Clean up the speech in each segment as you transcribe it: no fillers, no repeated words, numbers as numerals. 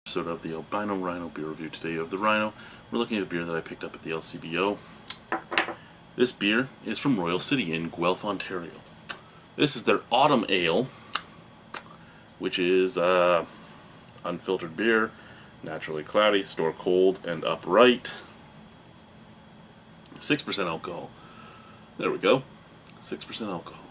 Episode of the Albino Rhino beer review. Today you have the Rhino. We're looking at a beer that I picked up at the LCBO. This beer is from Royal City in Guelph, Ontario. This is their Autumn Ale, which is unfiltered beer, naturally cloudy, store cold and upright. 6% alcohol. There we go. 6% alcohol.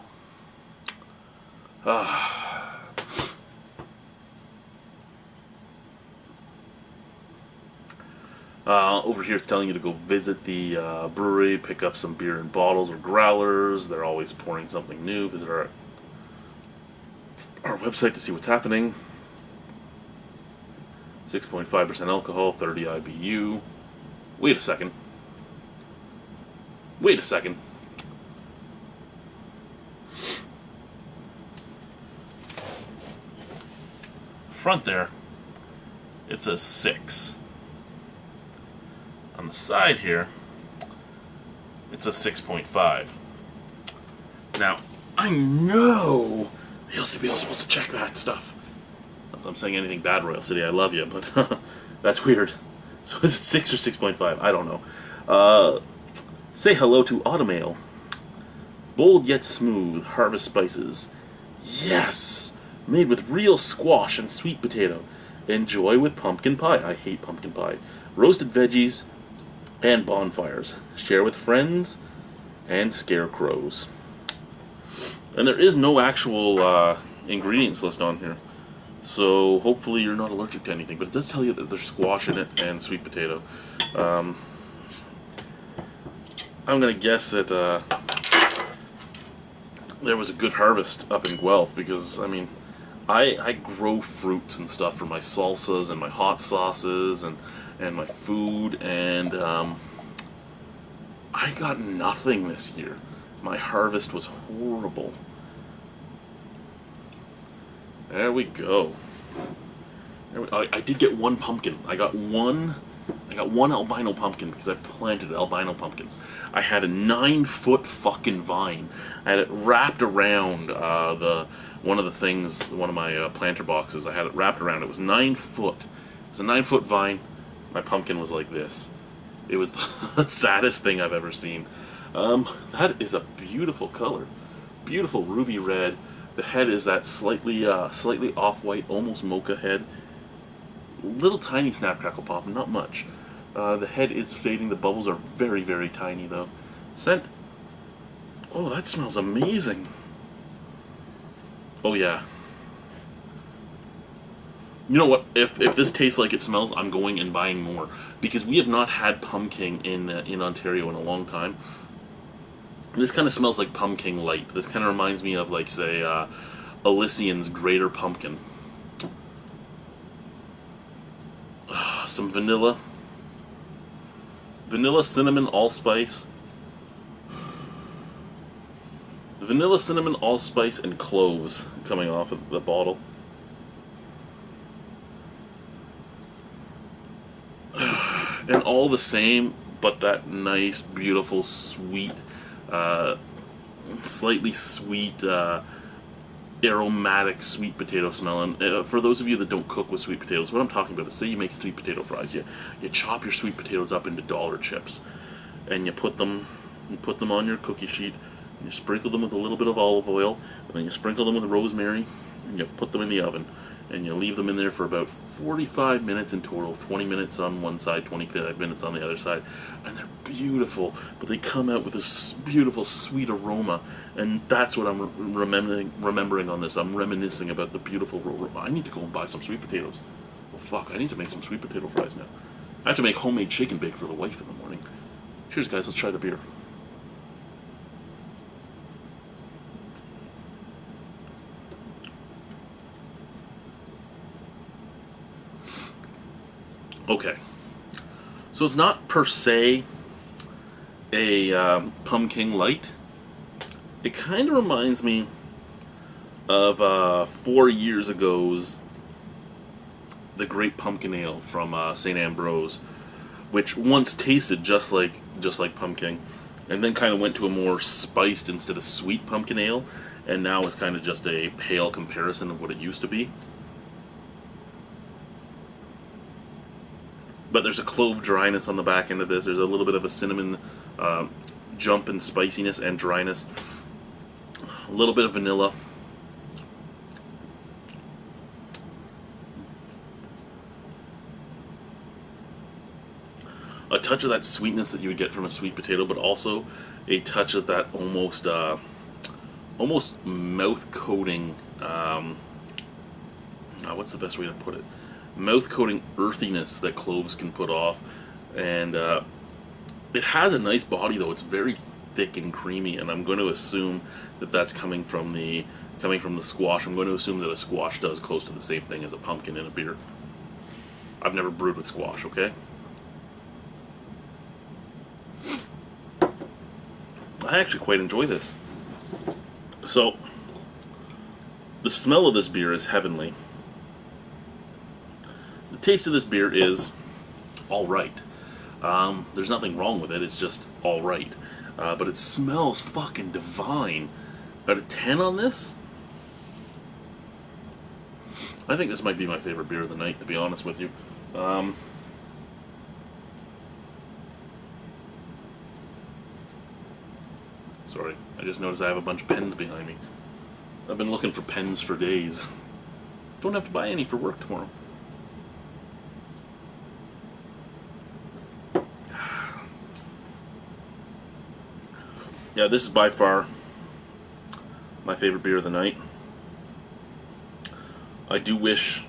Over here it's telling you to go visit the brewery, pick up some beer in bottles or growlers. They're always pouring something new. Visit our website to see what's happening. 6.5% alcohol, 30 IBU. Wait a second. Front there, it says 6. On the side here, it's a 6.5. Now, I know the LCBO is supposed to check that stuff. Not that I'm saying anything bad, Royal City, I love you, but that's weird. So is it 6 or 6.5? I don't know. Say hello to Autumn Ale. Bold yet smooth, harvest spices. Yes! Made with real squash and sweet potato. Enjoy with pumpkin pie. I hate pumpkin pie. Roasted veggies and bonfires. Share with friends and scarecrows. And there is no actual ingredients list on here, so hopefully you're not allergic to anything, but it does tell you that there's squash in it and sweet potato. I'm gonna guess that there was a good harvest up in Guelph, because I mean I grow fruits and stuff for my salsas and my hot sauces and my food, and I got nothing this year. My harvest was horrible. There we go. I did get one pumpkin. I got one albino pumpkin because I planted albino pumpkins. I had a 9-foot fucking vine. I had it wrapped around one of my planter boxes. I had it wrapped around. It was 9 foot. It was a 9-foot vine. My pumpkin was like this. It was the saddest thing I've ever seen. That is a beautiful color. Beautiful ruby red. The head is that slightly off-white, almost mocha head. Little tiny snap, crackle, pop, not much. The head is fading. The bubbles are very, very tiny, though. Scent. Oh, that smells amazing. Oh, yeah. You know what? If this tastes like it smells, I'm going and buying more, because we have not had pumpkin in Ontario in a long time. This kind of smells like pumpkin light. This kind of reminds me of, like, say, Elysian's Greater Pumpkin. Some vanilla, cinnamon, allspice. Vanilla, cinnamon, allspice, and cloves coming off of the bottle. And all the same, but that nice, beautiful, sweet, slightly sweet, aromatic sweet potato smell. And for those of you that don't cook with sweet potatoes, what I'm talking about is, say you make sweet potato fries. You chop your sweet potatoes up into dollar chips, and you put them on your cookie sheet, and you sprinkle them with a little bit of olive oil, and then you sprinkle them with rosemary, and you put them in the oven, and you leave them in there for about 45 minutes in total. 20 minutes on one side, 25 minutes on the other side, and they're beautiful. But they come out with this beautiful sweet aroma, and that's what I'm remembering on this. I'm reminiscing about the beautiful aroma. I need to go and buy some sweet potatoes. Well, fuck, I need to make some sweet potato fries now. I have to make homemade shake and bake for the wife in the morning. Cheers, guys. Let's try the beer. Okay, so it's not per se a pumpkin light. It kind of reminds me of 4 years ago's the Great Pumpkin Ale from St. Ambrose, which once tasted just like pumpkin, and then kind of went to a more spiced instead of sweet pumpkin ale, and now it's kind of just a pale comparison of what it used to be. But there's a clove dryness on the back end of this. There's a little bit of a cinnamon jump in spiciness and dryness. A little bit of vanilla. A touch of that sweetness that you would get from a sweet potato, but also a touch of that almost mouth coating. What's the best way to put it? Mouth coating earthiness that cloves can put off, and it has a nice body though. It's very thick and creamy, and I'm going to assume that that's coming from the squash. I'm going to assume that a squash does close to the same thing as a pumpkin in a beer. I've never brewed with squash, okay? I actually quite enjoy this. So, the smell of this beer is heavenly. The taste of this beer is alright. There's nothing wrong with it, it's just alright. But it smells fucking divine. Out of 10 on this? I think this might be my favorite beer of the night, to be honest with you. Sorry, I just noticed I have a bunch of pens behind me. I've been looking for pens for days. Don't have to buy any for work tomorrow. Yeah, this is by far my favorite beer of the night. I do wish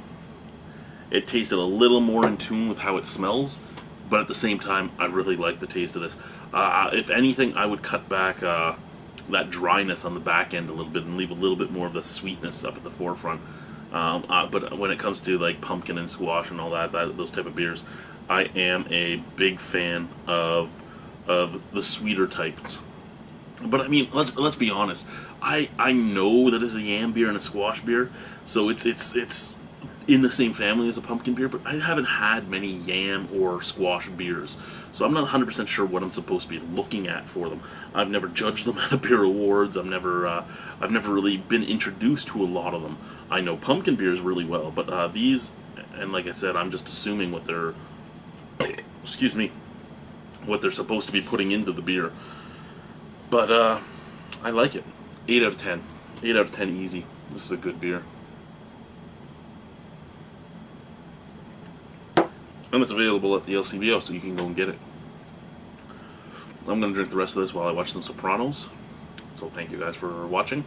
it tasted a little more in tune with how it smells, but at the same time, I really like the taste of this. If anything, I would cut back that dryness on the back end a little bit and leave a little bit more of the sweetness up at the forefront. But when it comes to like pumpkin and squash and all those type of beers, I am a big fan of the sweeter types. But I mean, let's be honest. I know that it's a yam beer and a squash beer, so it's in the same family as a pumpkin beer, but I haven't had many yam or squash beers, so I'm not 100% sure what I'm supposed to be looking at for them. I've never judged them at a beer awards. I've never really been introduced to a lot of them. I know pumpkin beers really well, but these, and like I said, I'm just assuming what they're, excuse me, what they're supposed to be putting into the beer. But I like it. 8 out of 10. 8 out of 10 easy. This is a good beer. And it's available at the LCBO, so you can go and get it. I'm going to drink the rest of this while I watch some Sopranos. So thank you guys for watching.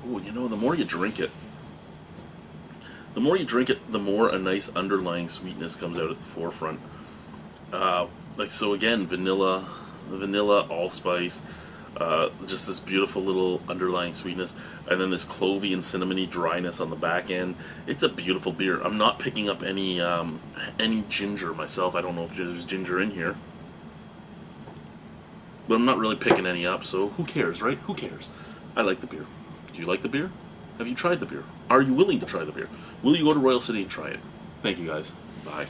Ooh, you know, the more you drink it, the more a nice underlying sweetness comes out at the forefront. So again, vanilla, allspice, just this beautiful little underlying sweetness, and then this clovey and cinnamony dryness on the back end. It's a beautiful beer. I'm not picking up any ginger myself. I don't know if there's ginger in here, but I'm not really picking any up, so who cares, right? Who cares? I like the beer. Do you like the beer? Have you tried the beer? Are you willing to try the beer? Will you go to Royal City and try it? Thank you guys. Bye.